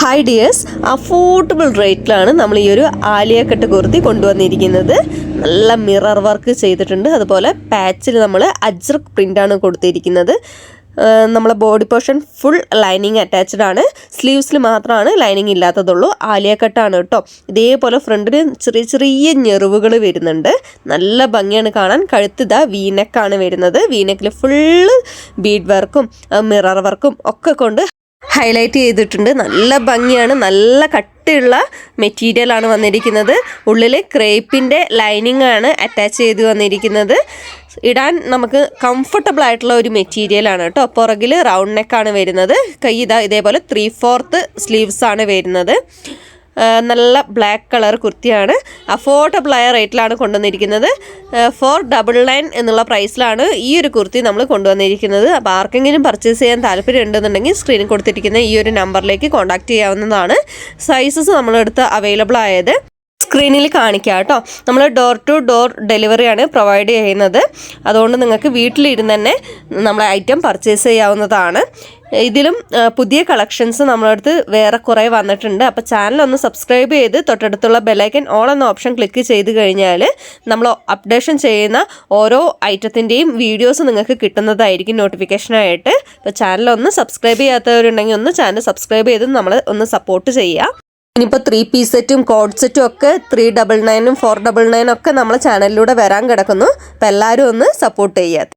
Hi dears, affordable റേറ്റിലാണ് നമ്മൾ ഈ ഒരു ആലിയ കട്ട് കുർത്തി കൊണ്ടുവന്നിരിക്കുന്നത്. നല്ല മിറർ വർക്ക് ചെയ്തിട്ടുണ്ട്. അതുപോലെ പാച്ചിൽ നമ്മൾ അജ്രക് പ്രിൻ്റാണ് കൊടുത്തിരിക്കുന്നത്. നമ്മളെ body portion full lining attached ആണ്. സ്ലീവ്സിൽ മാത്രമാണ് ലൈനിങ് ഇല്ലാത്തതുള്ളൂ. ആലിയ കട്ടാണ് കേട്ടോ. ഇതേപോലെ ഫ്രണ്ടിന് ചെറിയ ചെറിയ ഞെറിവുകൾ വരുന്നുണ്ട്. നല്ല ഭംഗിയാണ് കാണാൻ. കഴുത്തിതാ വീനെക്കാണ് വരുന്നത്. വീനെക്കിൽ ഫുള്ള് ബീഡ് വർക്കും മിറർ വർക്കും ഒക്കെ കൊണ്ട് ഹൈലൈറ്റ് ചെയ്തിട്ടുണ്ട്. നല്ല ഭംഗിയാണ്. നല്ല കട്ടിയുള്ള മെറ്റീരിയലാണ് വന്നിരിക്കുന്നത്. ഉള്ളിൽ ക്രേപ്പിൻ്റെ ലൈനിങ് ആണ് അറ്റാച്ച് ചെയ്ത് വന്നിരിക്കുന്നത്. ഇടാൻ നമുക്ക് കംഫർട്ടബിൾ ആയിട്ടുള്ള ഒരു മെറ്റീരിയലാണ് കേട്ടോ. പുറകിൽ റൗണ്ട് നെക്കാണ് വരുന്നത്. കൈ ഇതേപോലെ 3/4 സ്ലീവ്സ് ആണ് വരുന്നത്. നല്ല ബ്ലാക്ക് കളർ കുർത്തിയാണ്. അഫോർഡബിൾ ആയ റേറ്റിലാണ് കൊണ്ടുവന്നിരിക്കുന്നത്. 499 എന്നുള്ള പ്രൈസിലാണ് ഈ ഒരു കുർത്തി നമ്മൾ കൊണ്ടുവന്നിരിക്കുന്നത്. അപ്പോൾ ആർക്കെങ്കിലും പർച്ചേസ് ചെയ്യാൻ താല്പര്യം ഉണ്ടെന്നുണ്ടെങ്കിൽ സ്ക്രീനിൽ കൊടുത്തിരിക്കുന്ന ഈ ഒരു നമ്പറിലേക്ക് കോൺടാക്ട് ചെയ്യാവുന്നതാണ്. സൈസസ് നമ്മളെടുത്ത് അവൈലബിൾ ആയത് സ്ക്രീനിൽ കാണിക്കാം കേട്ടോ. നമ്മൾ ഡോർ ടു ഡോർ ഡെലിവറിയാണ് പ്രൊവൈഡ് ചെയ്യുന്നത്. അതുകൊണ്ട് നിങ്ങൾക്ക് വീട്ടിലിരുന്ന് തന്നെ നമ്മളെ ഐറ്റം പർച്ചേസ് ചെയ്യാവുന്നതാണ്. ഇതിലും പുതിയ കളക്ഷൻസ് നമ്മളടുത്ത് വേറെ കുറേ വന്നിട്ടുണ്ട്. അപ്പോൾ ചാനലൊന്ന് സബ്സ്ക്രൈബ് ചെയ്ത് തൊട്ടടുത്തുള്ള ബെല്ലൈക്കൻ ഓൾ എന്ന ഓപ്ഷൻ ക്ലിക്ക് ചെയ്ത് കഴിഞ്ഞാൽ നമ്മൾ അപ്ഡേഷൻ ചെയ്യുന്ന ഓരോ ഐറ്റത്തിൻ്റെയും വീഡിയോസ് നിങ്ങൾക്ക് കിട്ടുന്നതായിരിക്കും നോട്ടിഫിക്കേഷനായിട്ട്. അപ്പോൾ ചാനലൊന്ന് സബ്സ്ക്രൈബ് ചെയ്യാത്തവരുണ്ടെങ്കിൽ ഒന്ന് ചാനൽ സബ്സ്ക്രൈബ് ചെയ്ത് നമ്മൾ ഒന്ന് സപ്പോർട്ട് ചെയ്യുക. ഇനിയിപ്പോൾ 3 പീസ് സെറ്റും കോഡ് സെറ്റും ഒക്കെ 399 499 ഒക്കെ നമ്മളെ ചാനലിലൂടെ വരാൻ കിടക്കുന്നു. അപ്പോൾ എല്ലാവരും ഒന്ന് സപ്പോർട്ട് ചെയ്യുക.